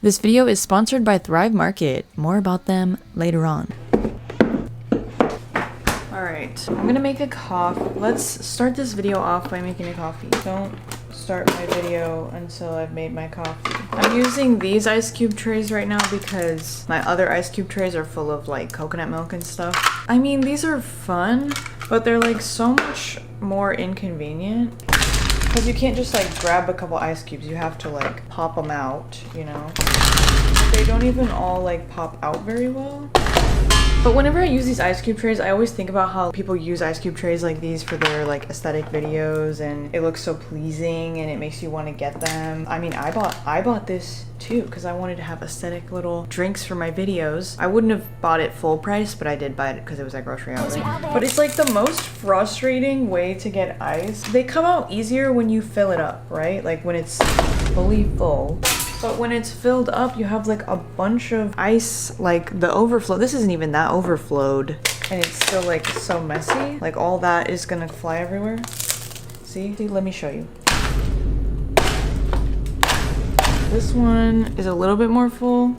This video is sponsored by Thrive Market. More about them later on. Alright, I'm gonna make a coffee. Let's start this video off by making a coffee. Don't start my video until I've made my coffee. I'm using these ice cube trays right now because my other ice cube trays are full of like coconut milk and stuff. I mean, these are fun, but they're like so much more inconvenient. Because you can't just like grab a couple ice cubes, you have to like pop them out, you know? They don't even all like pop out very well. But whenever I use these ice cube trays, I always think about how people use ice cube trays like these for their like aesthetic videos, and it looks so pleasing and it makes you want to get them. I mean, I bought this too because I wanted to have aesthetic little drinks for my videos. I wouldn't have bought it full price, but I did buy it because it was at grocery outlet. But it's like the most frustrating way to get ice. They come out easier when you fill it up, right? Like when it's fully full. But when it's filled up, you have like a bunch of ice, like the overflow. This isn't even that overflowed. And it's still like so messy. Like all that is gonna fly everywhere. See, let me show you. This one is a little bit more full.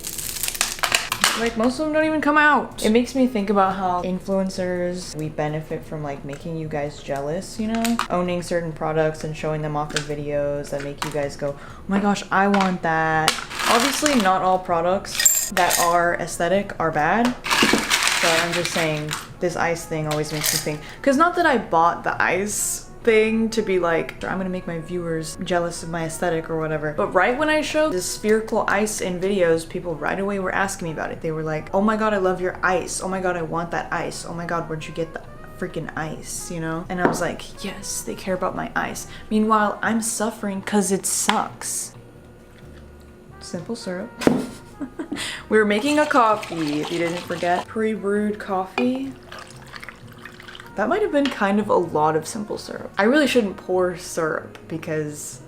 Like most of them don't even come out. It makes me think about how influencers, we benefit from like making you guys jealous, you know? Owning certain products and showing them off in videos that make you guys go, oh my gosh, I want that. Obviously not all products that are aesthetic are bad. But I'm just saying this ice thing always makes me think, because not that I bought the ice thing to be like, I'm gonna make my viewers jealous of my aesthetic or whatever. But right when I showed this spherical ice in videos, people right away were asking me about it. They were like, oh my god, I love your ice. Oh my god, I want that ice. Oh my god, where'd you get the freaking ice, you know? And I was like, yes, they care about my ice. Meanwhile, I'm suffering because it sucks. Simple syrup. We were making a coffee, if you didn't forget. Pre-brewed coffee. That might have been kind of a lot of simple syrup. I really shouldn't pour syrup because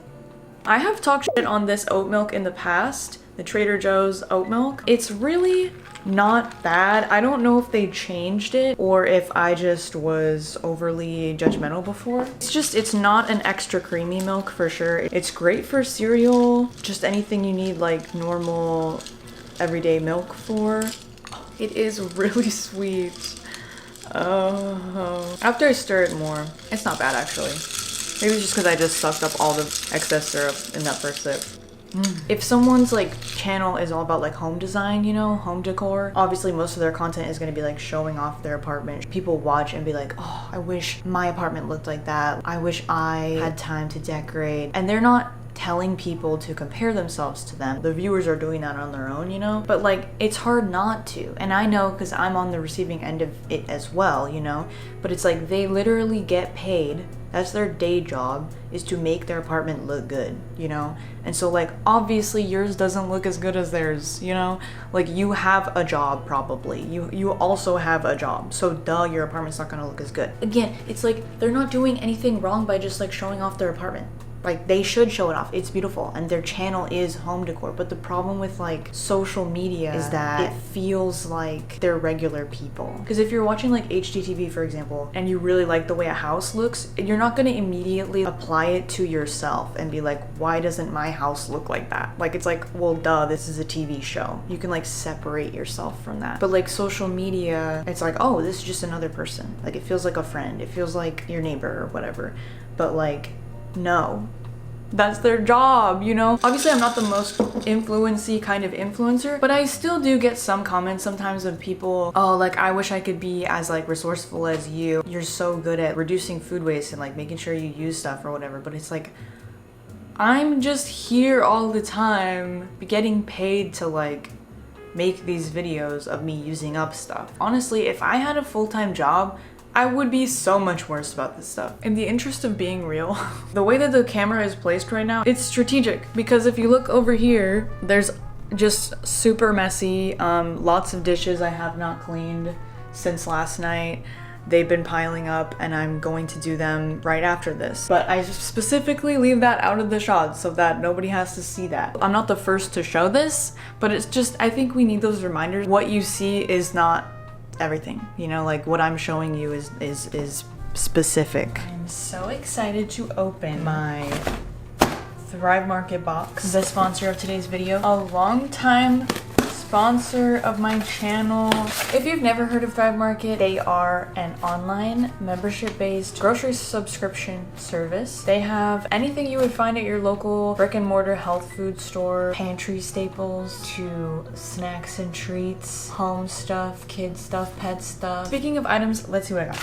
I have talked shit on this oat milk in the past, the Trader Joe's oat milk. It's really not bad. I don't know if they changed it or if I just was overly judgmental before. It's not an extra creamy milk for sure. It's great for cereal, just anything you need like normal everyday milk for. It is really sweet. Oh, after I stir it more, it's not bad actually. Maybe it's just because I just sucked up all the excess syrup in that first sip. If someone's like channel is all about like home design, you know, home decor, obviously most of their content is going to be like showing off their apartment. People watch and be like, oh, I wish my apartment looked like that. I wish I had time to decorate. And they're not telling people to compare themselves to them. The viewers are doing that on their own, you know? But like, it's hard not to. And I know because I'm on the receiving end of it as well, you know? But it's like they literally get paid. That's their day job, is to make their apartment look good, you know? And so like, obviously yours doesn't look as good as theirs, you know? Like you have a job probably. You also have a job. So duh, your apartment's not gonna look as good. Again, it's like they're not doing anything wrong by just like showing off their apartment. Like they should show it off. It's beautiful and their channel is home decor. But the problem with like social media is that it feels like they're regular people. Because if you're watching like HGTV, for example, and you really like the way a house looks, you're not going to immediately apply it to yourself and be like, why doesn't my house look like that? Like it's like, well duh, this is a TV show. You can like separate yourself from that. But like social media, it's like, oh, this is just another person. Like it feels like a friend. It feels like your neighbor or whatever. But like, no, that's their job, you know? Obviously, I'm not the most influency kind of influencer, but I still do get some comments sometimes of people, oh, like, I wish I could be as like resourceful as you. You're so good at reducing food waste and like making sure you use stuff or whatever. But it's like, I'm just here all the time getting paid to like make these videos of me using up stuff. Honestly, if I had a full-time job, I would be so much worse about this stuff. In the interest of being real, the way that the camera is placed right now, it's strategic because if you look over here, there's just super messy, lots of dishes I have not cleaned since last night. They've been piling up and I'm going to do them right after this. But I specifically leave that out of the shot so that nobody has to see that. I'm not the first to show this, but it's just, I think we need those reminders. What you see is not everything, you know, like what I'm showing you is specific. I'm so excited to open my Thrive Market box, the sponsor of today's video. A long time sponsor of my channel. If you've never heard of Thrive Market, they are an online membership-based grocery subscription service. They have anything you would find at your local brick and mortar health food store, pantry staples to snacks and treats, home stuff, kid stuff, pet stuff. Speaking of items, let's see what I got.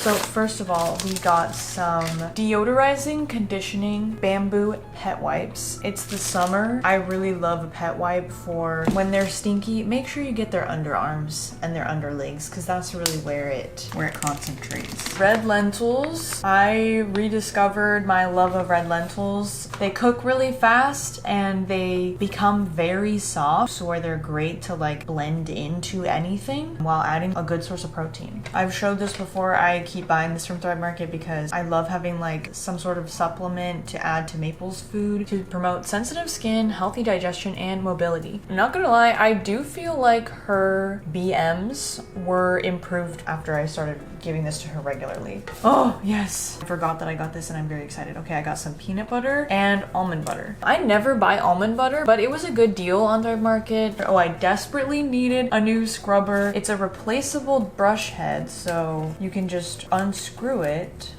So first of all, we got some deodorizing, conditioning, bamboo pet wipes. It's the summer. I really love a pet wipe for when they're stinky. Make sure you get their underarms and their underlegs because that's really where it concentrates. Red lentils. I rediscovered my love of red lentils. They cook really fast and they become very soft, so where they're great to like blend into anything while adding a good source of protein. I've showed this before. I keep buying this from Thrive Market because I love having like some sort of supplement to add to Maple's food to promote sensitive skin, healthy digestion, and mobility. I'm not gonna lie, I do feel like her BMs were improved after I started giving this to her regularly. Oh yes, I forgot that I got this and I'm very excited. Okay, I got some peanut butter and almond butter. I never buy almond butter, but it was a good deal on Thrive Market. Oh, I desperately needed a new scrubber. It's a replaceable brush head, so you can just unscrew it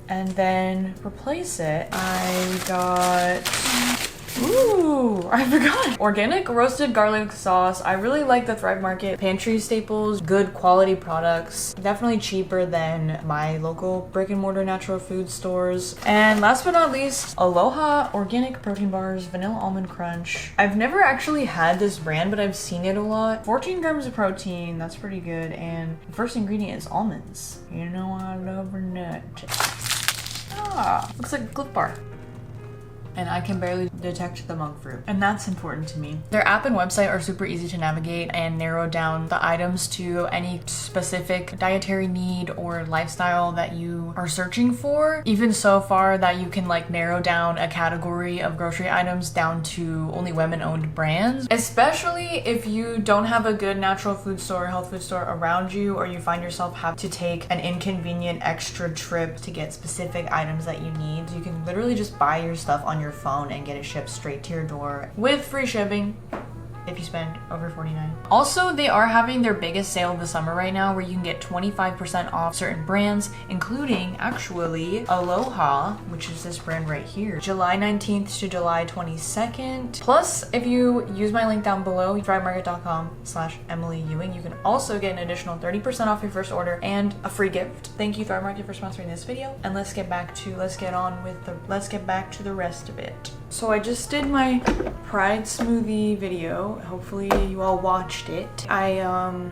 and then replace it. I got... Ooh, I forgot. Organic roasted garlic sauce. I really like the Thrive Market pantry staples, good quality products, definitely cheaper than my local brick and mortar natural food stores. And last but not least, Aloha organic protein bars, vanilla almond crunch. I've never actually had this brand, but I've seen it a lot. 14 grams of protein, that's pretty good. And the first ingredient is almonds. You know I love a nut. Ah, looks like a Cliff Bar. And I can barely detect the monk fruit. And that's important to me. Their app and website are super easy to navigate and narrow down the items to any specific dietary need or lifestyle that you are searching for. Even so far that you can like narrow down a category of grocery items down to only women-owned brands. Especially if you don't have a good natural food store or health food store around you, or you find yourself have to take an inconvenient extra trip to get specific items that you need. You can literally just buy your stuff on your phone and get it shipped straight to your door with free shipping if you spend over $49. Also, they are having their biggest sale of the summer right now where you can get 25% off certain brands, including actually Aloha, which is this brand right here, July 19th to July 22nd. Plus, if you use my link down below, thrivemarket.com/Emily Ewing, you can also get an additional 30% off your first order and a free gift. Thank you, Thrive Market, for sponsoring this video. And let's get back to the rest of it. So I just did my Pride smoothie video. Hopefully you all watched it. I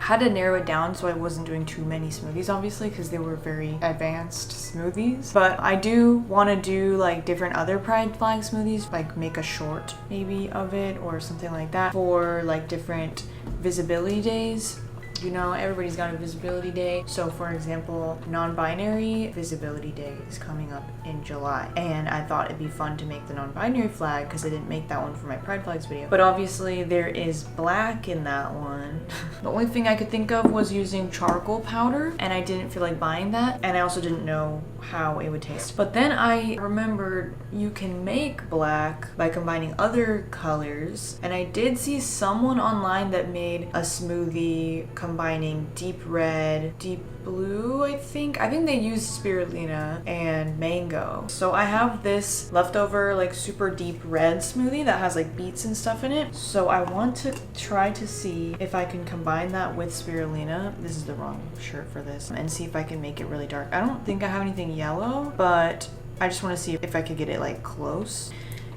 had to narrow it down so I wasn't doing too many smoothies, obviously, because they were very advanced smoothies. But I do want to do like different other Pride flag smoothies, like make a short maybe of it or something like that for like different visibility days. You know, everybody's got a visibility day. So for example, non-binary visibility day is coming up in July. And I thought it'd be fun to make the non-binary flag because I didn't make that one for my Pride Flags video. But obviously there is black in that one. The only thing I could think of was using charcoal powder, and I didn't feel like buying that. And I also didn't know how it would taste. But then I remembered you can make black by combining other colors. And I did see someone online that made a smoothie combining deep red, deep blue, I think they used spirulina and mango. So I have this leftover like super deep red smoothie that has like beets and stuff in it. So I want to try to see if I can combine that with spirulina. This is the wrong shirt for this. And see if I can make it really dark. I don't think I have anything yellow, but I just want to see if I could get it like close.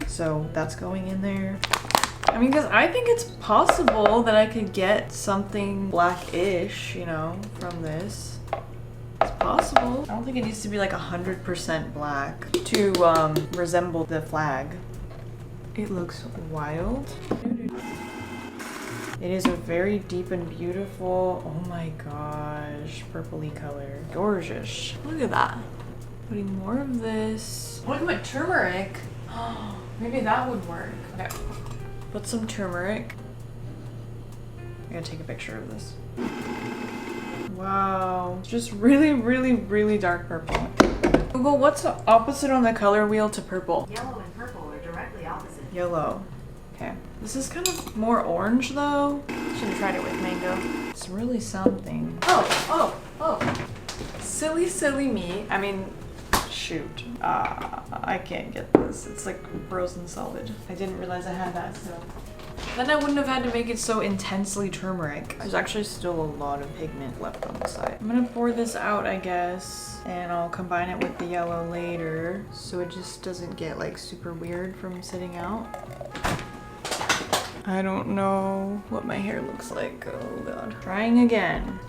So that's going in there. I mean, because I think it's possible that I could get something blackish, you know, from this. It's possible. I don't think it needs to be like 100% black to resemble the flag. It looks wild. It is a very deep and beautiful, oh my gosh, purpley color. Gorgeous. Look at that. Putting more of this. Look at my turmeric. Oh, maybe that would work. Okay. Put some turmeric. I gotta take a picture of this. Wow. It's just really, really, really dark purple. Google, what's the opposite on the color wheel to purple? Yellow and purple are directly yellow. Okay, this is kind of more orange though. Should have tried it with mango. It's really something. Oh. Silly me. I mean, shoot. I can't get this. It's like frozen solid. I didn't realize I had that, so. Then I wouldn't have had to make it so intensely turmeric. There's actually still a lot of pigment left on the side. I'm gonna pour this out, I guess, and I'll combine it with the yellow later so it just doesn't get like super weird from sitting out. I don't know what my hair looks like. Oh god. Trying again.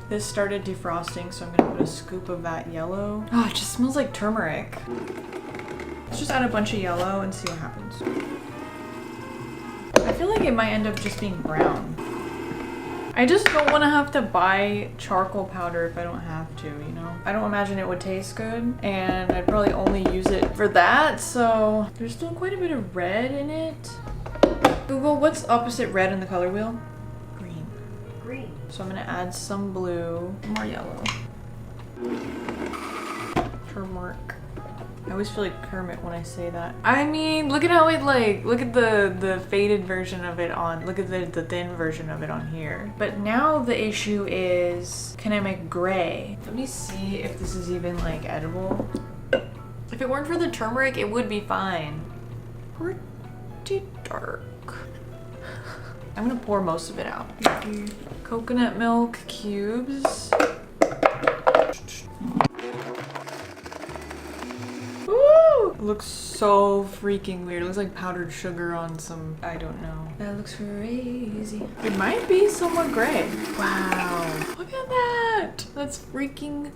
This started defrosting, so I'm gonna put a scoop of that yellow. Oh, it just smells like turmeric. Let's just add a bunch of yellow and see what happens. I feel like it might end up just being brown. I just don't want to have to buy charcoal powder if I don't have to, you know? I don't imagine it would taste good, and I'd probably only use it for that, so there's still quite a bit of red in it. Google, what's opposite red in the color wheel? Green. Green. So I'm gonna add some blue, more yellow. Turmeric. I always feel like Kermit when I say that. I mean, look at how it like, look at the faded version of it on, look at the thin version of it on here. But now the issue is, can I make gray? Let me see if this is even like edible. If it weren't for the turmeric, it would be fine. Pretty dark. I'm gonna pour most of it out. Coconut milk cubes. Woo! It looks so freaking weird. It looks like powdered sugar on some, I don't know. That looks crazy. It might be somewhat gray. Wow. Look at that. That's freaking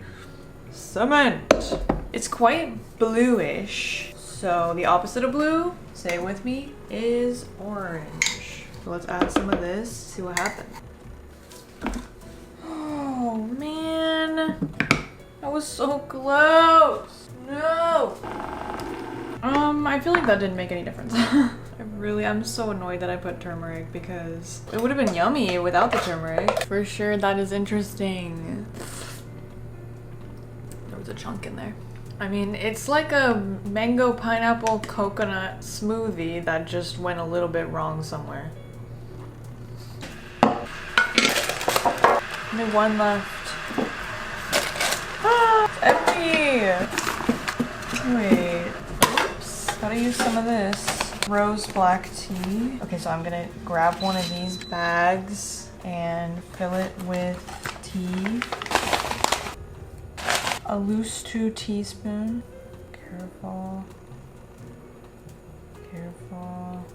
cement. It's quite bluish. So the opposite of blue, say it with me, is orange. So let's add some of this, see what happens. Oh man, that was so close. No. I feel like that didn't make any difference. I'm so annoyed that I put turmeric because it would have been yummy without the turmeric. For sure, that is interesting. There was a chunk in there. I mean, it's like a mango pineapple coconut smoothie that just went a little bit wrong somewhere. Only one left. Ah, it's empty! Wait. Oops. Gotta use some of this. Rose black tea. Okay, so I'm gonna grab one of these bags and fill it with tea. A loose 2 teaspoons. Careful. Careful.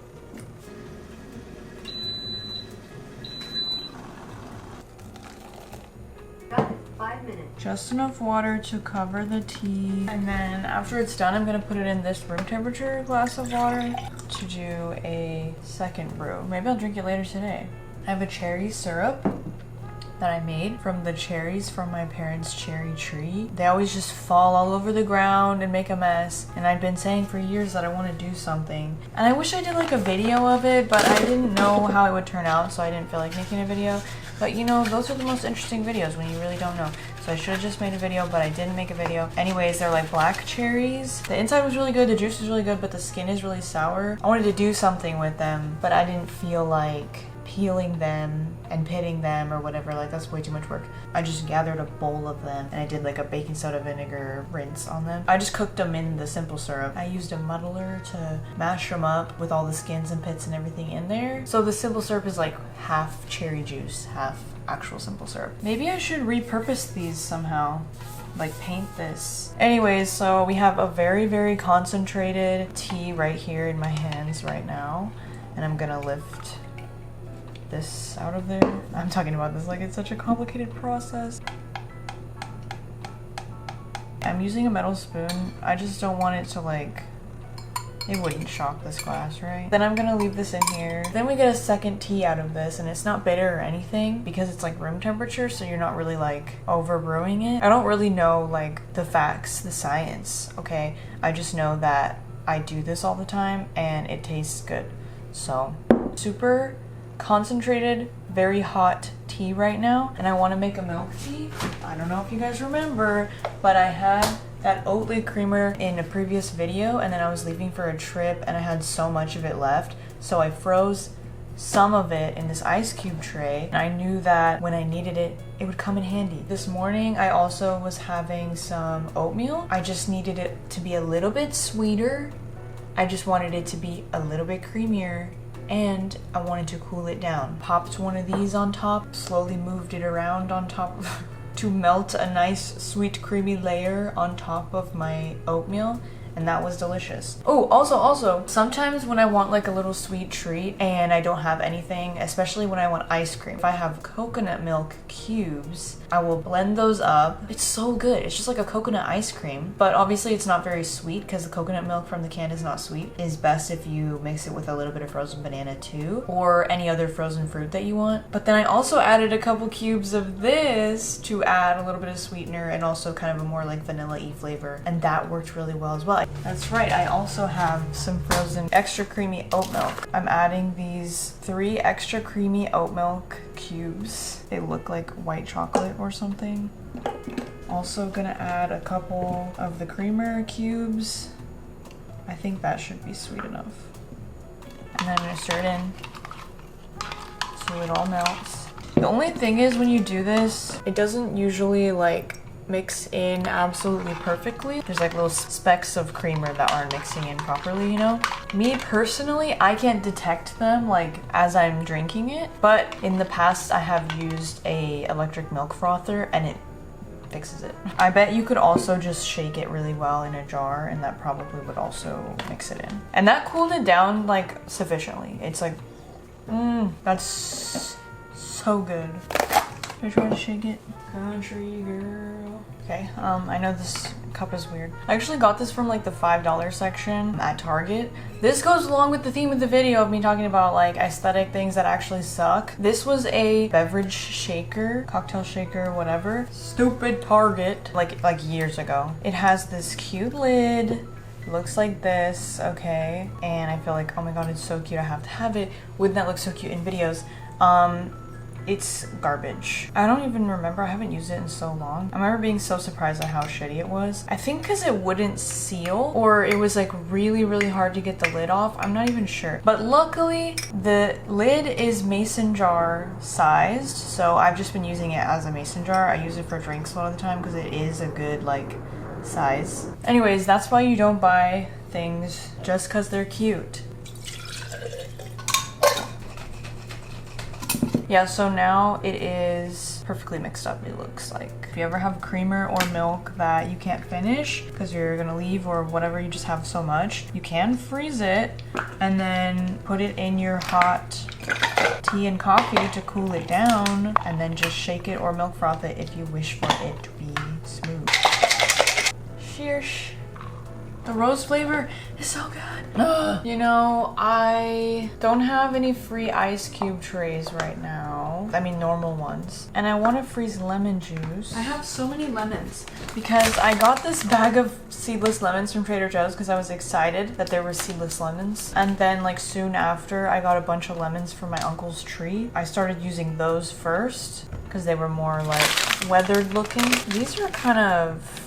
Got it. 5 minutes. Just enough water to cover the tea. And then after it's done, I'm gonna put it in this room temperature glass of water to do a second brew. Maybe I'll drink it later today. I have a cherry syrup that I made from the cherries from my parents' cherry tree. They always just fall all over the ground and make a mess. And I've been saying for years that I want to do something. And I wish I did like a video of it, but I didn't know how it would turn out, so I didn't feel like making a video. But you know, those are the most interesting videos when you really don't know. So I should have just made a video, but I didn't make a video. Anyways, they're like black cherries. The inside was really good, the juice was really good, but the skin is really sour. I wanted to do something with them, but I didn't feel like peeling them and pitting them or whatever. Like, that's way too much work. I just gathered a bowl of them and I did like a baking soda vinegar rinse on them. I just cooked them in the simple syrup. I used a muddler to mash them up with all the skins and pits and everything in there. So the simple syrup is like half cherry juice, half actual simple syrup. Maybe I should repurpose these somehow. Like paint this. Anyways, so we have a very, very concentrated tea right here in my hands right now. And I'm gonna lift this out of there. I'm talking about this like it's such a complicated process. I'm using a metal spoon. I just don't want it to like, it wouldn't shock this glass, right? Then I'm gonna leave this in here. Then we get a second tea out of this, and it's not bitter or anything because it's like room temperature, so you're not really like over brewing it. I don't really know like the facts, the science, okay? I just know that I do this all the time and it tastes good. So, super concentrated, very hot tea right now, and I want to make a milk tea. I don't know if you guys remember, but I had that Oatly creamer in a previous video, and then I was leaving for a trip and I had so much of it left, so I froze some of it in this ice cube tray, and I knew that when I needed it, it would come in handy. This morning I also was having some oatmeal. I just needed it to be a little bit sweeter. I just wanted it to be a little bit creamier, and I wanted to cool it down. Popped one of these on top, slowly moved it around on top to melt a nice sweet creamy layer on top of my oatmeal, and that was delicious. Oh, also, sometimes when I want like a little sweet treat and I don't have anything, especially when I want ice cream, if I have coconut milk cubes, I will blend those up. It's so good. It's just like a coconut ice cream, but obviously it's not very sweet because the coconut milk from the can is not sweet. It's best if you mix it with a little bit of frozen banana too, or any other frozen fruit that you want. But then I also added a couple cubes of this to add a little bit of sweetener and also kind of a more like vanilla-y flavor, and that worked really well as well. That's right, I also have some frozen extra creamy oat milk. I'm adding these 3 extra creamy oat milk cubes. They look like white chocolate or something. Also gonna add a couple of the creamer cubes. I think that should be sweet enough. And then I'm gonna stir it in so it all melts. The only thing is when you do this, it doesn't usually like mix in absolutely perfectly. There's like little specks of creamer that aren't mixing in properly, you know? Me personally, I can't detect them like as I'm drinking it, but in the past I have used a electric milk frother and it fixes it. I bet you could also just shake it really well in a jar and that probably would also mix it in. And that cooled it down like sufficiently. It's like, that's so good. Should I try to shake it? Country girl. Okay, I know this cup is weird. I actually got this from like the $5 section at Target. This goes along with the theme of the video of me talking about like aesthetic things that actually suck. This was a beverage shaker, cocktail shaker, whatever. Stupid Target, like years ago. It has this cute lid. Looks like this, okay. And I feel like, oh my god, it's so cute, I have to have it. Wouldn't that look so cute in videos? It's garbage. I don't even remember. I haven't used it in so long. I remember being so surprised at how shitty it was. I think because it wouldn't seal, or it was like really, really hard to get the lid off. I'm not even sure. But luckily, the lid is mason jar sized, so I've just been using it as a mason jar. I use it for drinks a lot of the time because it is a good like size. Anyways, that's why you don't buy things just because they're cute. Yeah, so now it is perfectly mixed up, it looks like. If you ever have creamer or milk that you can't finish because you're gonna leave or whatever, you just have so much, you can freeze it and then put it in your hot tea and coffee to cool it down, and then just shake it or milk froth it if you wish for it to be smooth. Sheesh. The rose flavor is so good. You know, I don't have any free ice cube trays right now. I mean, normal ones. And I want to freeze lemon juice. I have so many lemons because I got this bag of seedless lemons from Trader Joe's because I was excited that there were seedless lemons. And then like soon after, I got a bunch of lemons from my uncle's tree. I started using those first because they were more like weathered looking. These are kind of...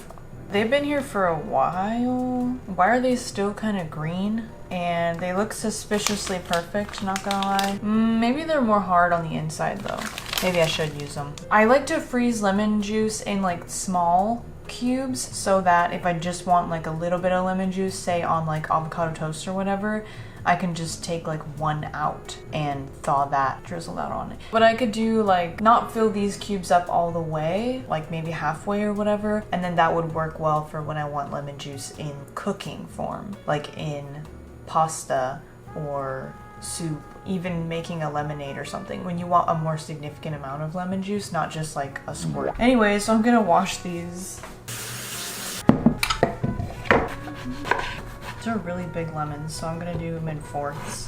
They've been here for a while. Why are they still kind of green? And they look suspiciously perfect, not gonna lie. Maybe they're more hard on the inside though. Maybe I should use them. I like to freeze lemon juice in like small cubes so that if I just want like a little bit of lemon juice, say on like avocado toast or whatever, I can just take like one out and thaw that, drizzle that on it. But I could do like, not fill these cubes up all the way, like maybe halfway or whatever, and then that would work well for when I want lemon juice in cooking form, like in pasta or soup, even making a lemonade or something, when you want a more significant amount of lemon juice, not just like a squirt. Anyway, so I'm gonna wash these. These are really big lemons, so I'm gonna do them in fourths,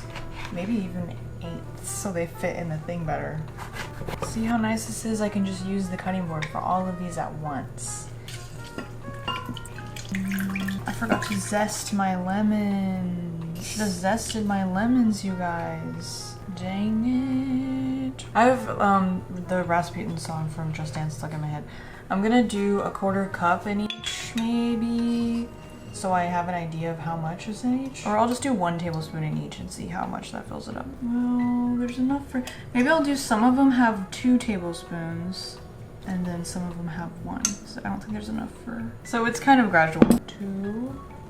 maybe even eighths, so they fit in the thing better. See how nice this is? I can just use the cutting board for all of these at once. I forgot to zest my lemons. Should have zested my lemons, you guys. Dang it. I have the Rasputin song from Just Dance stuck in my head. I'm gonna do a 1/4 cup in each maybe, so I have an idea of how much is in each. Or I'll just do 1 tablespoon in each and see how much that fills it up. Well, there's enough for, maybe I'll do, some of them have 2 tablespoons and then some of them have 1. So I don't think there's enough for, so it's kind of gradual. 2,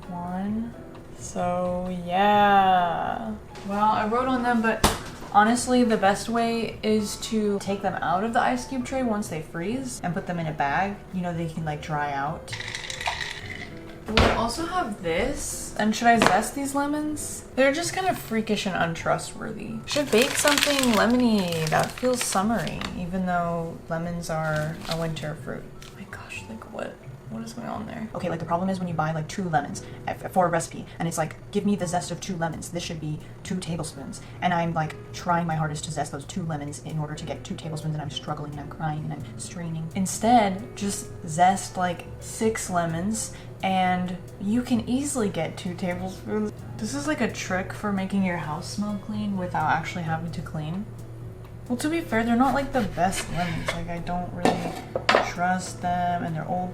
1. So yeah. Well, I wrote on them, but honestly, the best way is to take them out of the ice cube tray once they freeze and put them in a bag. You know, they can like dry out. We also have this. And should I zest these lemons? They're just kind of freakish and untrustworthy. Should bake something lemony that feels summery, even though lemons are a winter fruit. Oh my gosh, like what is going on there? Okay, like the problem is when you buy like 2 lemons for a recipe and it's like, give me the zest of 2 lemons. This should be 2 tablespoons. And I'm like trying my hardest to zest those 2 lemons in order to get 2 tablespoons, and I'm struggling and I'm crying and I'm straining. Instead, just zest like 6 lemons and you can easily get 2 tablespoons. This is like a trick for making your house smell clean without actually having to clean. Well, to be fair, they're not like the best lemons. Like I don't really trust them and they're old.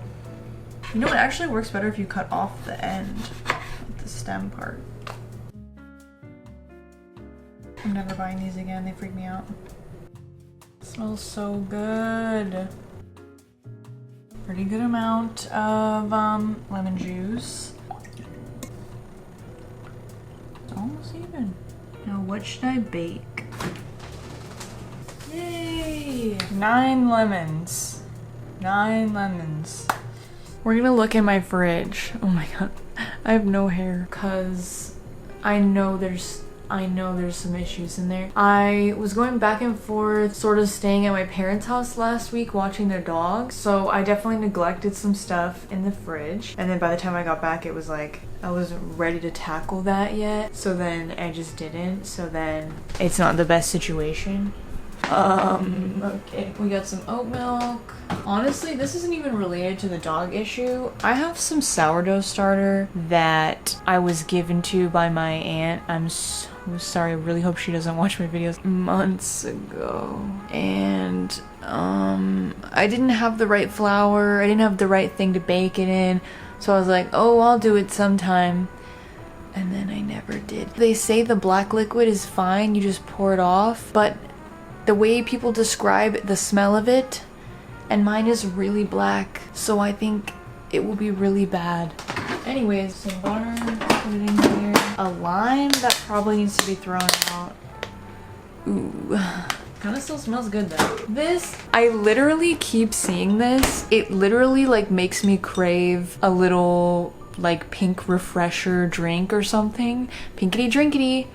You know, it actually works better if you cut off the end, like the stem part. I'm never buying these again, they freak me out. It smells so good. Pretty good amount of lemon juice. It's almost even. Now what should I bake? Yay! 9 lemons. 9 lemons. We're gonna look in my fridge. Oh my god. I have no hair because I know there's some issues in there. I was going back and forth, sort of staying at my parents' house last week watching their dog. So I definitely neglected some stuff in the fridge. And then by the time I got back, it was like, I wasn't ready to tackle that yet. So then I just didn't. So then it's not the best situation. Okay. We got some oat milk. Honestly, this isn't even related to the dog issue. I have some sourdough starter that I was given to by my aunt. I'm so sorry. I really hope she doesn't watch my videos. Months ago. And I didn't have the right flour. I didn't have the right thing to bake it in. So I was like, oh, I'll do it sometime. And then I never did. They say the black liquid is fine. You just pour it off. But the way people describe the smell of it, and mine is really black, so I think it will be really bad. Anyways, some butter, put it in here. A lime that probably needs to be thrown out. Ooh, kind of still smells good though. This, I literally keep seeing this. It literally like makes me crave a little like pink refresher drink or something. Pinkity drinkity.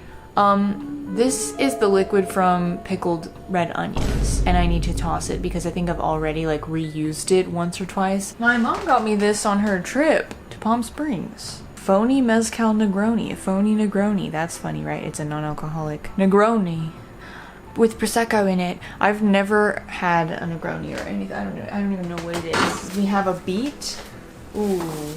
This is the liquid from pickled red onions, and I need to toss it because I think I've already like reused it once or twice. My mom got me this on her trip to Palm Springs. Phony Mezcal Negroni, a phony Negroni. That's funny, right? It's a non-alcoholic Negroni with Prosecco in it. I've never had a Negroni or anything. I don't even know what it is. We have a beet. Ooh.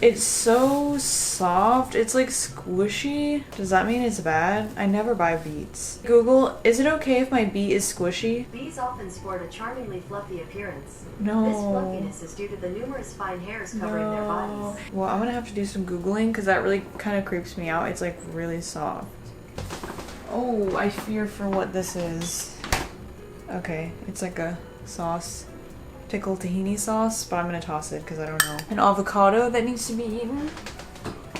It's so soft. It's like squishy. Does that mean it's bad? I never buy beets. Google, is it okay if my beet is squishy? Bees often sport a charmingly fluffy appearance. No. This fluffiness is due to the numerous fine hairs covering their bodies. Well, I'm gonna have to do some Googling because that really kind of creeps me out. It's like really soft. Oh, I fear for what this is. Okay, it's like a sauce. Pickled tahini sauce, but I'm gonna toss it because I don't know. An avocado that needs to be eaten.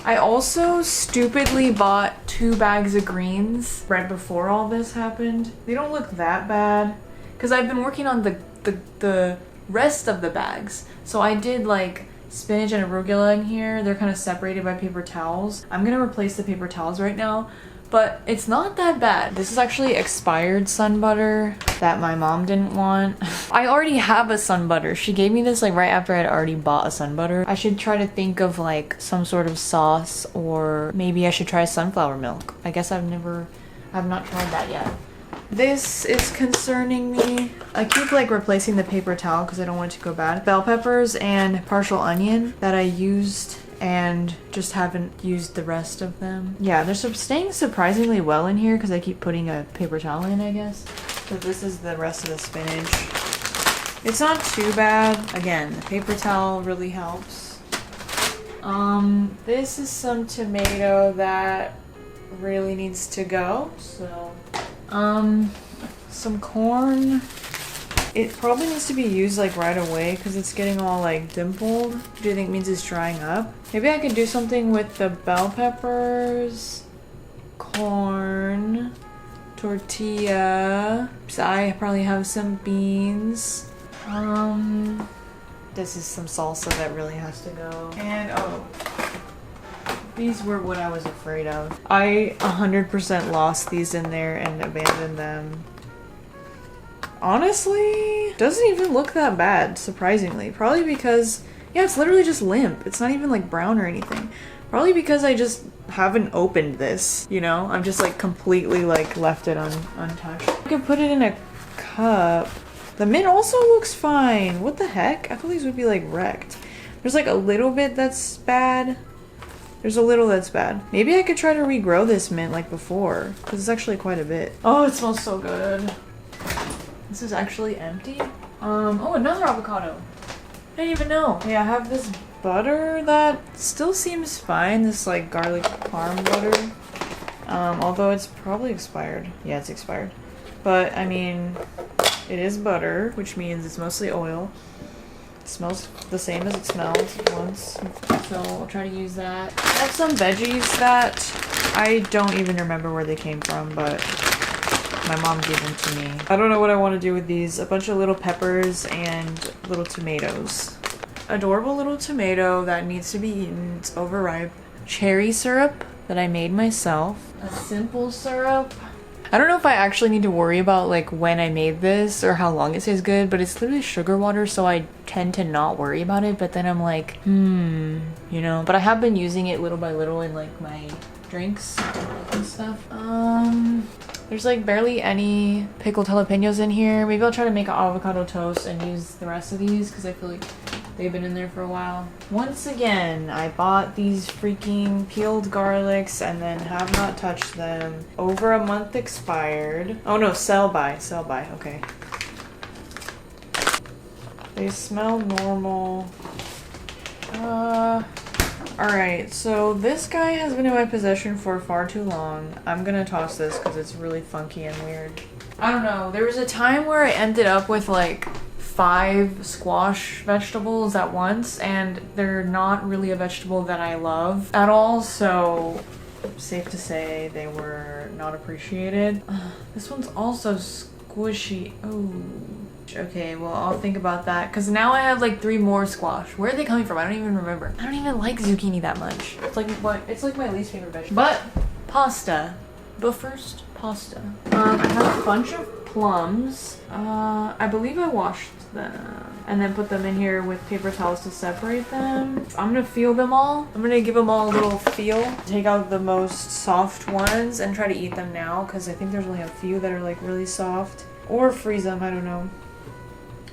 I also stupidly bought 2 bags of greens right before all this happened. They don't look that bad because I've been working on the rest of the bags. So I did like spinach and arugula in here. They're kind of separated by paper towels. I'm gonna replace the paper towels right now. But it's not that bad. This is actually expired sun butter that my mom didn't want. I already have a sun butter. She gave me this like right after I'd already bought a sun butter. I should try to think of like some sort of sauce, or maybe I should try sunflower milk. I guess I've not tried that yet. This is concerning me. I keep like replacing the paper towel because I don't want it to go bad. Bell peppers and partial onion that I used and just haven't used the rest of them. Yeah, they're staying surprisingly well in here because I keep putting a paper towel in, I guess. So this is the rest of the spinach. It's not too bad. Again, the paper towel really helps. This is some tomato that really needs to go. So, some corn. It probably needs to be used like right away because it's getting all like dimpled. What do you think means it's drying up? Maybe I could do something with the bell peppers, corn, tortilla. So I probably have some beans. This is some salsa that really has to go. And oh, these were what I was afraid of. I 100% lost these in there and abandoned them. Honestly, doesn't even look that bad, surprisingly. Probably because, yeah, it's literally just limp. It's not even like brown or anything. Probably because I just haven't opened this, you know? I'm just like completely like left it untouched. I could put it in a cup. The mint also looks fine. What the heck? I thought these would be like wrecked. There's like a little bit that's bad. There's a little that's bad. Maybe I could try to regrow this mint like before, because it's actually quite a bit. Oh, it smells so good. This is actually empty. Oh, another avocado. I didn't even know. Yeah, I have this butter that still seems fine. This like garlic parm butter. Although it's probably expired. Yeah, it's expired. But I mean, it is butter, which means it's mostly oil. It smells the same as it smelled once. So I'll try to use that. I have some veggies that I don't even remember where they came from, but my mom gave them to me. I don't know what I want to do with these. A bunch of little peppers and little tomatoes. Adorable little tomato that needs to be eaten. It's overripe. Cherry syrup that I made myself. A simple syrup. I don't know if I actually need to worry about like when I made this or how long it stays good, but it's literally sugar water, so I tend to not worry about it. But then I'm like, you know, but I have been using it little by little in like my drinks and stuff. There's like barely any pickled jalapenos in here. Maybe I'll try to make an avocado toast and use the rest of these because I feel like they've been in there for a while. Once again, I bought these freaking peeled garlics and then have not touched them. Over a month expired. Oh no, sell by, okay. They smell normal. Alright, so this guy has been in my possession for far too long. I'm gonna toss this because it's really funky and weird. I don't know, there was a time where I ended up with like 5 squash vegetables at once, and they're not really a vegetable that I love at all, so safe to say they were not appreciated. This one's also squishy. Oh. Okay, well, I'll think about that because now I have like 3 more squash. Where are they coming from? I don't even remember. I don't even like zucchini that much. It's like what? It's like my least favorite vegetable. But pasta. But first, pasta. I have a bunch of plums. I believe I washed them and then put them in here with paper towels to separate them. I'm gonna feel them all. I'm gonna give them all a little feel. Take out the most soft ones and try to eat them now because I think there's only a few that are like really soft. Or freeze them, I don't know.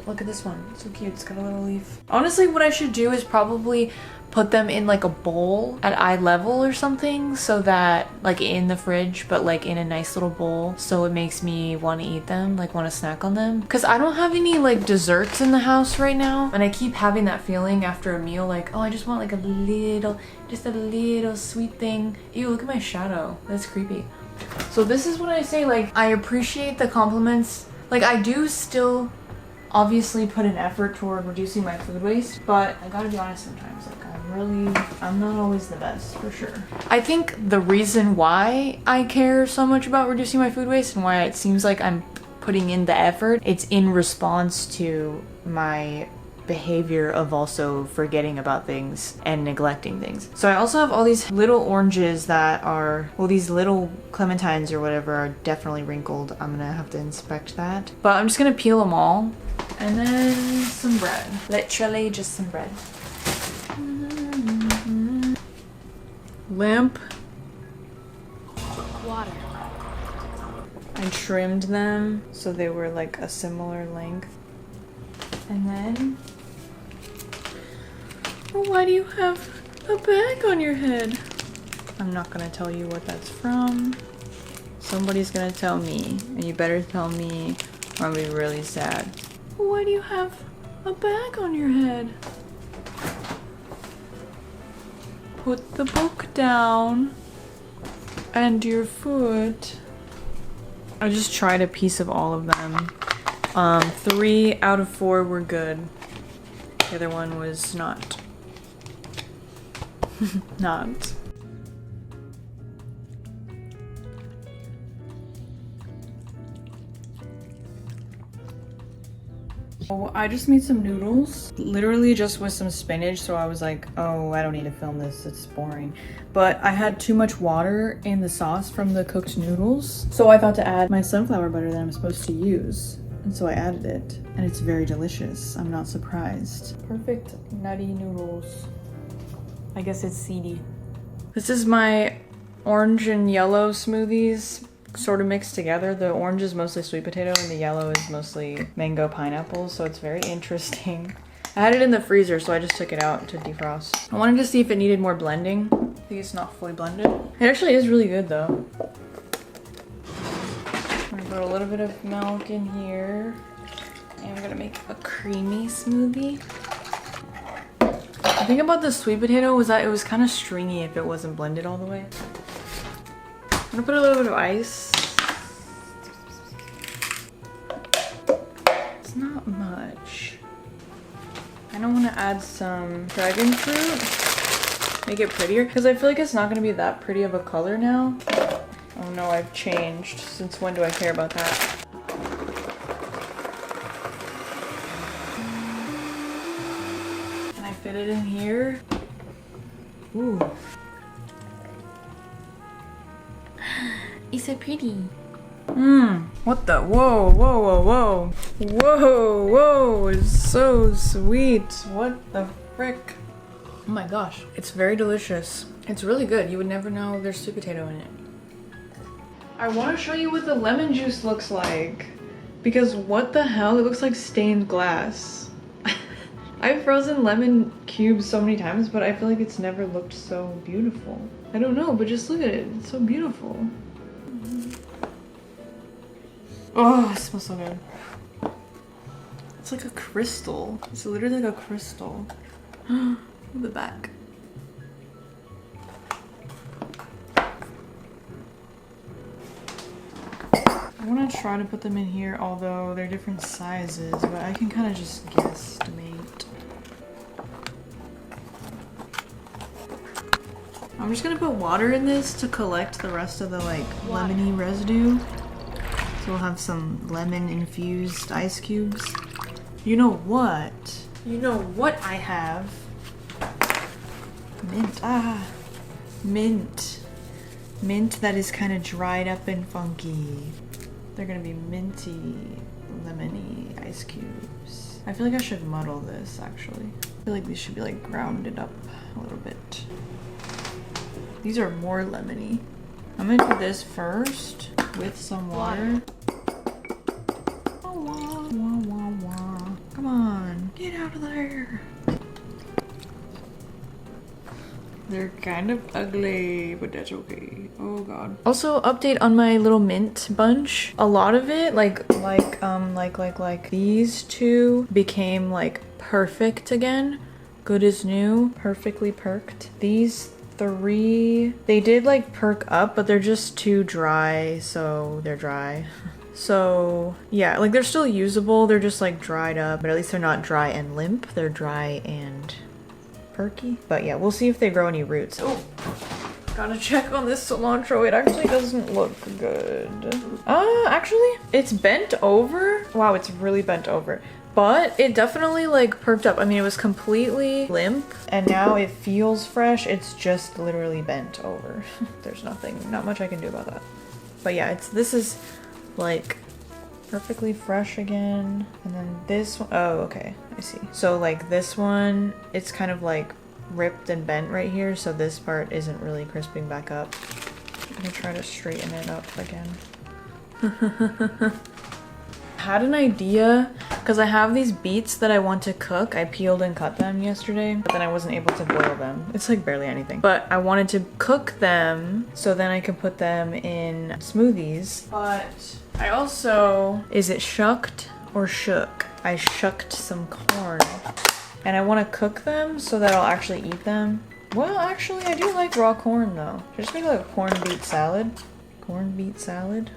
Look at this one, it's so cute, it's got a little leaf. Honestly, what I should do is probably put them in like a bowl at eye level or something so that, like in the fridge, but like in a nice little bowl so it makes me want to eat them, like want to snack on them. Because I don't have any like desserts in the house right now and I keep having that feeling after a meal like, oh, I just want like just a little sweet thing. Ew, look at my shadow, that's creepy. So this is what I say, like I appreciate the compliments. Like I do still obviously put an effort toward reducing my food waste, but I gotta be honest sometimes, like I'm not always the best, for sure. I think the reason why I care so much about reducing my food waste and why it seems like I'm putting in the effort, it's in response to my behavior of also forgetting about things and neglecting things. So I also have all these little oranges that are, well, these little clementines or whatever are definitely wrinkled. I'm gonna have to inspect that. But I'm just gonna peel them all. And then some bread. Literally just some bread. Limp. Water. I trimmed them so they were like a similar length. And then, oh, why do you have a bag on your head? I'm not gonna tell you what that's from. Somebody's gonna tell me, and you better tell me or I'm gonna be really sad. Why do you have a bag on your head? Put the book down and your foot. I just tried a piece of all of them. 3 out of 4 were good. The other one was not. Not. Oh, I just made some noodles, literally just with some spinach, so I was like, oh, I don't need to film this, it's boring. But I had too much water in the sauce from the cooked noodles, so I thought to add my sunflower butter that I'm supposed to use. And so I added it, and it's very delicious. I'm not surprised. Perfect nutty noodles. I guess it's seedy. This is my orange and yellow smoothies sort of mixed together. The orange is mostly sweet potato and the yellow is mostly mango pineapple, so it's very interesting. I had it in the freezer, so I just took it out to defrost. I wanted to see if it needed more blending. I think it's not fully blended. It actually is really good though. I'm gonna put a little bit of milk in here, and I'm gonna make a creamy smoothie. The thing about the sweet potato was that it was kind of stringy if it wasn't blended all the way. I'm gonna put a little bit of ice. It's not much. I don't want to add some dragon fruit. Make it prettier, because I feel like it's not gonna be that pretty of a color now. Oh no, I've changed. Since when do I care about that? Can I fit it in here? Ooh. It's so pretty. What the? Whoa, whoa, whoa, whoa. Whoa, whoa, it's so sweet. What the frick? Oh my gosh, it's very delicious. It's really good. You would never know there's sweet potato in it. I want to show you what the lemon juice looks like. Because what the hell? It looks like stained glass. I've frozen lemon cubes so many times, but I feel like it's never looked so beautiful. I don't know, but just look at it. It's so beautiful. Oh, it smells so good. It's like a crystal. It's literally like a crystal. The back. I want to try to put them in here, although they're different sizes, but I can kind of just guesstimate. I'm just gonna put water in this to collect the rest of the like lemony residue. So we'll have some lemon infused ice cubes. You know what? You know what I have? Mint. Ah, mint. Mint that is kind of dried up and funky. They're gonna be minty, lemony ice cubes. I feel like I should muddle this actually. I feel like these should be like grounded up a little bit. These are more lemony. I'm gonna do this first with some water. Come on, get out of there. They're kind of ugly, but that's okay. Oh god. Also, update on my little mint bunch. A lot of it, like these two became like perfect again. Good as new, perfectly perked. These 3, they did like perk up, but they're just too dry, so they're dry. So yeah, like they're still usable, they're just like dried up, but at least they're not dry and limp, they're dry and perky. But yeah, we'll see if they grow any roots. Oh, gotta check on this cilantro. It actually doesn't look good. Actually, it's bent over. Wow, it's really bent over. But it definitely like perked up. I mean, it was completely limp and now it feels fresh. It's just literally bent over. There's not much I can do about that. But yeah, this is like perfectly fresh again. And then this one, oh, okay, I see. So like this one, it's kind of like ripped and bent right here. So this part isn't really crisping back up. I'm gonna try to straighten it up again. Had an idea because I have these beets that I want to cook. I peeled and cut them yesterday, but then I wasn't able to boil them. It's like barely anything, but I wanted to cook them so then I could put them in smoothies. But I also, is it shucked or shook? I shucked some corn. And I want to cook them so that I'll actually eat them. Well, actually, I do like raw corn though. Should I just make like a corned beet salad? Corned beet salad?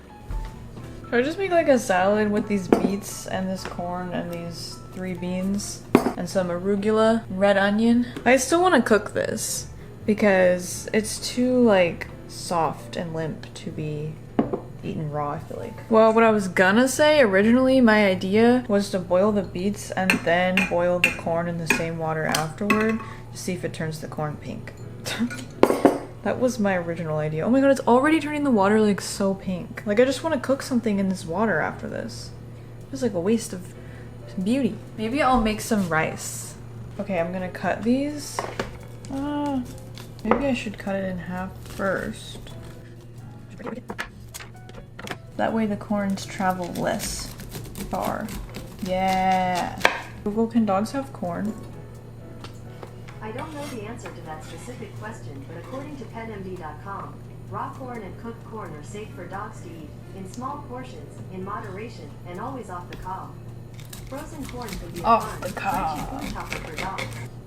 Should I just make like a salad with these beets and this corn and these 3 beans and some arugula, red onion? I still want to cook this because it's too like soft and limp to be eaten raw, I feel like. Well, what I was gonna say originally, my idea was to boil the beets and then boil the corn in the same water afterward to see if it turns the corn pink. That was my original idea. Oh my god, it's already turning the water like so pink. Like I just want to cook something in this water after this. It's like a waste of beauty. Maybe I'll make some rice. Okay, I'm gonna cut these. Maybe I should cut it in half first. That way the corns travel less far. Yeah. Google, can dogs have corn? I don't know the answer to that specific question, but according to petmd.com, raw corn and cooked corn are safe for dogs to eat, in small portions, in moderation, and always off the cob. Frozen corn can be Off the cob. food topper for dogs.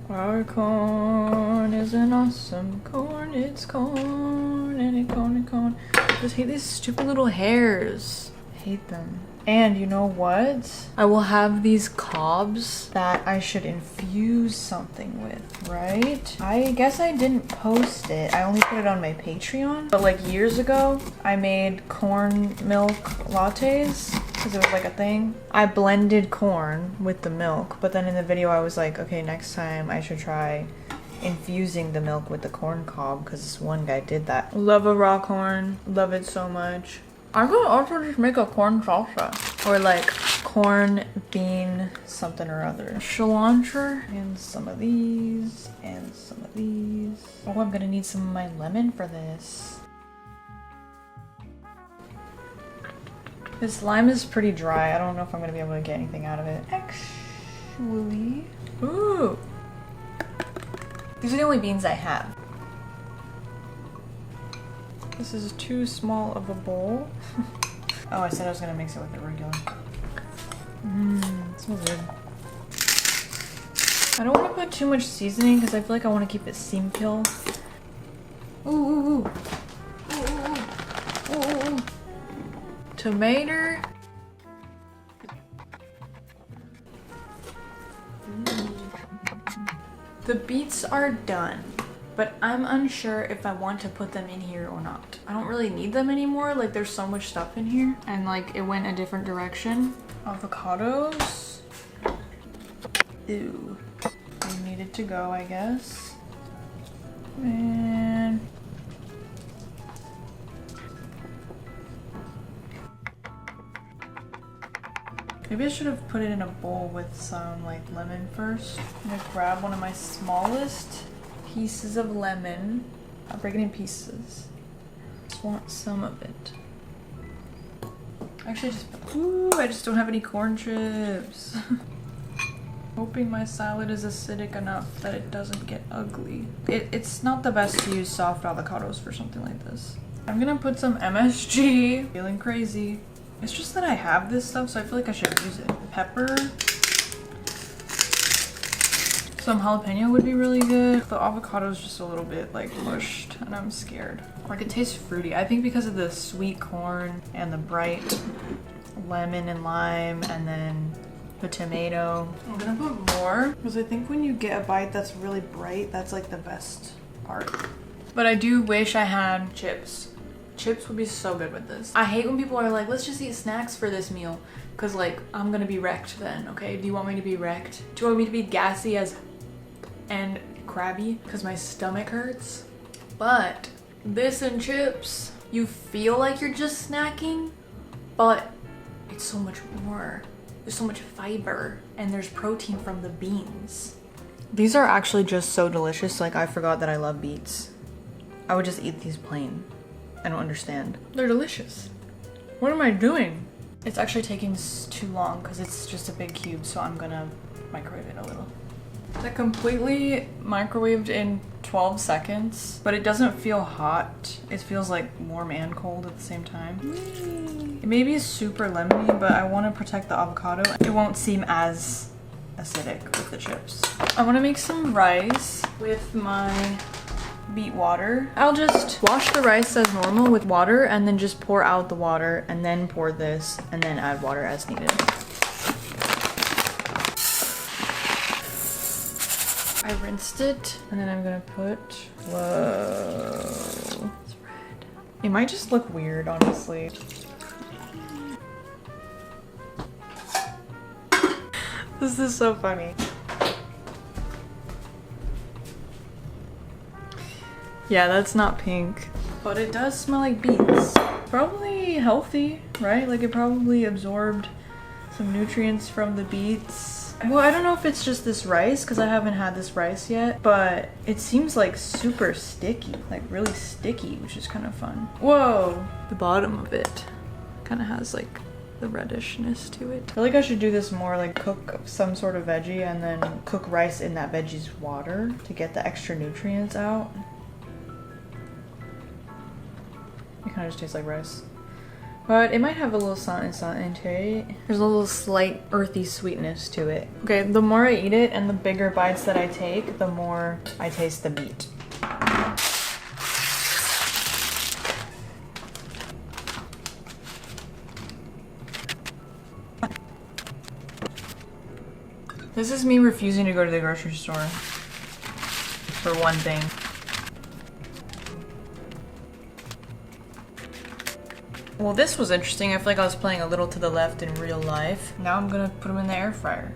Our corn is an awesome corn. It's corn and it corn and corn. I just hate these stupid little hairs. I hate them. And you know what? I will have these cobs that I should infuse something with, right? I guess I didn't post it. I only put it on my Patreon. But like years ago, I made corn milk lattes because it was like a thing. I blended corn with the milk, but then in the video I was like, okay, next time I should try infusing the milk with the corn cob because this one guy did that. Love a raw corn. Love it so much. I'm gonna also just make a corn salsa. Or like corn bean something or other. Cilantro. And some of these. And some of these. Oh, I'm gonna need some of my lemon for this. This lime is pretty dry. I don't know if I'm gonna be able to get anything out of it. Actually. Ooh. These are the only beans I have. This is too small of a bowl. Oh, I said I was gonna mix it with arugula. It smells good. I don't want to put too much seasoning because I feel like I want to keep it simple. Ooh, ooh, ooh. Ooh, ooh, ooh. Ooh, ooh, ooh. Tomato. The beets are done. But I'm unsure if I want to put them in here or not. I don't really need them anymore. Like there's so much stuff in here. And like it went a different direction. Avocados. Ew. They needed to go, I guess. Man. Maybe I should have put it in a bowl with some like lemon first. I'm gonna grab one of my smallest pieces of lemon. I'll break it in pieces. Just want some of it. Actually, I just don't have any corn chips. Hoping my salad is acidic enough that it doesn't get ugly. It's not the best to use soft avocados for something like this. I'm gonna put some MSG. Feeling crazy. It's just that I have this stuff, so I feel like I should use it. Pepper. Some jalapeno would be really good. The avocado is just a little bit like mushed and I'm scared. Like it tastes fruity. I think because of the sweet corn and the bright lemon and lime and then the tomato. I'm gonna put more because I think when you get a bite that's really bright, that's like the best part. But I do wish I had chips. Chips would be so good with this. I hate when people are like, let's just eat snacks for this meal. Cause like, I'm gonna be wrecked then, okay? Do you want me to be wrecked? Do you want me to be gassy and crabby? Cause my stomach hurts. But this and chips, you feel like you're just snacking, but it's so much more. There's so much fiber and there's protein from the beans. These are actually just so delicious. Like I forgot that I love beets. I would just eat these plain. I don't understand. They're delicious. What am I doing? It's actually taking too long because it's just a big cube, so I'm gonna microwave it a little. That completely microwaved in 12 seconds, but it doesn't feel hot. It feels like warm and cold at the same time. It maybe is super lemony, but I want to protect the avocado. It won't seem as acidic with the chips. I want to make some rice with my beet water. I'll just wash the rice as normal with water and then just pour out the water and then pour this and then add water as needed. I rinsed it and then I'm gonna put, whoa, it's red. It might just look weird, honestly. This is so funny. Yeah, that's not pink, but it does smell like beets. Probably healthy, right? Like it probably absorbed some nutrients from the beets. Well, I don't know if it's just this rice because I haven't had this rice yet, but it seems like super sticky, like really sticky, which is kind of fun. Whoa, the bottom of it kind of has like the reddishness to it. I feel like I should do this more, like cook some sort of veggie and then cook rice in that veggie's water to get the extra nutrients out. It kind of just tastes like rice. But it might have a little something to it. There's a little slight earthy sweetness to it. Okay, the more I eat it and the bigger bites that I take, the more I taste the beet. This is me refusing to go to the grocery store. For one thing. Well, this was interesting. I feel like I was playing a little to the left in real life. Now I'm gonna put them in the air fryer.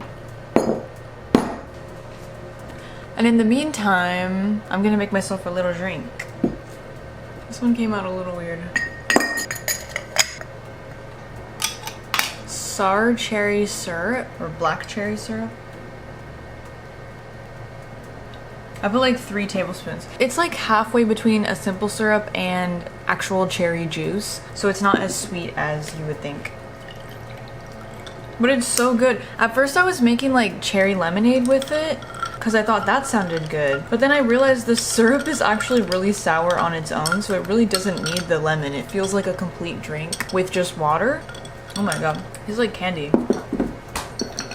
And in the meantime, I'm gonna make myself a little drink. This one came out a little weird. Sour cherry syrup, or black cherry syrup. I put like 3 tablespoons. It's like halfway between a simple syrup and actual cherry juice, so it's not as sweet as you would think. But it's so good. At first I was making like cherry lemonade with it because I thought that sounded good. But then I realized the syrup is actually really sour on its own, so it really doesn't need the lemon. It feels like a complete drink with just water. Oh my god, it's like candy.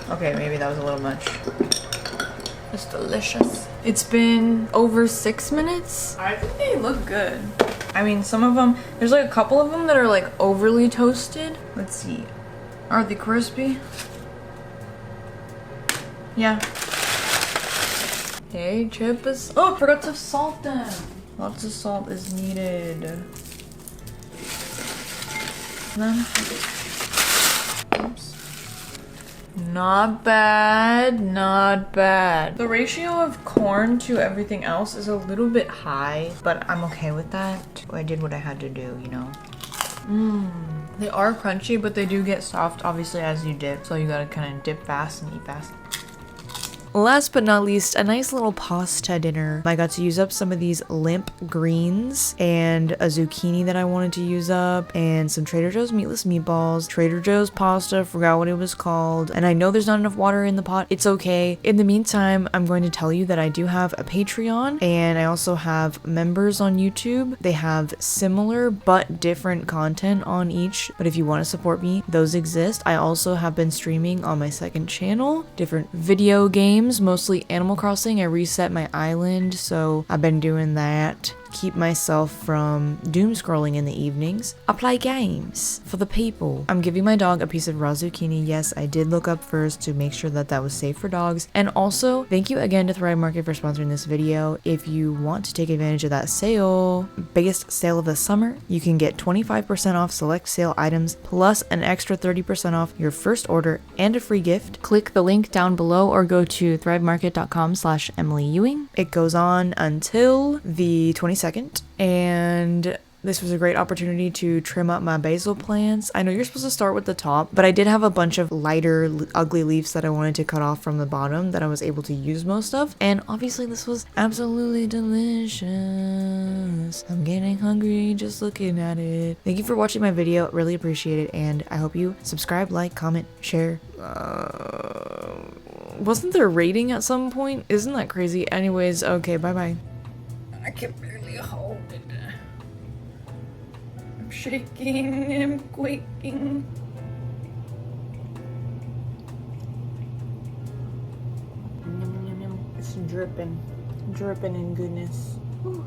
Okay, maybe that was a little much. It's delicious. It's been over 6 minutes. I think they look good. I mean, some of them, there's like a couple of them that are like overly toasted. Let's see. Are they crispy? Yeah. Hey, chip is, oh, forgot to salt them. Lots of salt is needed. Then, oops. Not bad, not bad. The ratio of corn to everything else is a little bit high, but I'm okay with that. I did what I had to do, you know? They are crunchy, but they do get soft, obviously, as you dip. So you gotta kind of dip fast and eat fast. Last but not least, a nice little pasta dinner. I got to use up some of these limp greens and a zucchini that I wanted to use up and some Trader Joe's meatless meatballs, Trader Joe's pasta, forgot what it was called. And I know there's not enough water in the pot. It's okay. In the meantime, I'm going to tell you that I do have a Patreon and I also have members on YouTube. They have similar but different content on each. But if you want to support me, those exist. I also have been streaming on my second channel, different video games. Mostly Animal Crossing. I reset my island, so I've been doing that. Keep myself from doom scrolling in the evenings. I play games for the people. I'm giving my dog a piece of raw zucchini. Yes, I did look up first to make sure that that was safe for dogs. And also, thank you again to Thrive Market for sponsoring this video. If you want to take advantage of that sale, biggest sale of the summer, you can get 25% off select sale items plus an extra 30% off your first order and a free gift. Click the link down below or go to thrivemarket.com/Emily Ewing. It goes on until the 22nd, and this was a great opportunity to trim up my basil plants. I know you're supposed to start with the top, but I did have a bunch of lighter, ugly leaves that I wanted to cut off from the bottom that I was able to use most of. And obviously this was absolutely delicious. I'm getting hungry just looking at it. Thank you for watching my video. Really appreciate it. And I hope you subscribe, like, comment, share. Wasn't there rating at some point? Isn't that crazy? Anyways, okay, bye-bye. I can barely hold it. I'm shaking, I'm quaking. It's dripping in goodness. Ooh.